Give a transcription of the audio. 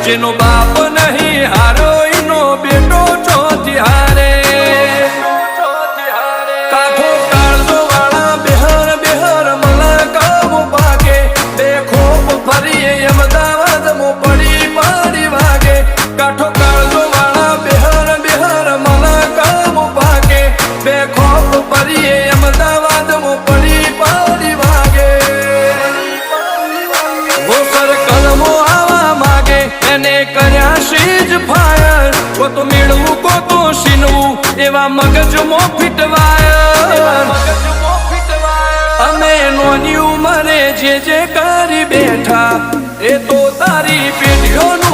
જેનો બાપ નહીં હારો એનો બેટો ચોથી હારે કાઠો કાળજો વાળા બિહાર બિહાર મલા કામ ભાગે દેખો ફરી અમદાવાદ મો પડી પાડી વાગે કાઠો કાળજો વાળા બિહાર બિહાર મલા કામ ભાગે દેખો ફરી અમદાવાદ મો પડી પાડી વાગે વો સર્કલમો આવા માગે એને કર્યા શીજ ફાયર કો તો મેળવું કો તો શીનવું એવા મગજમો ફિટવાયર અમે નોની ઉંમરે જે કરી બેઠા એ તો તારી પેઢીઓનું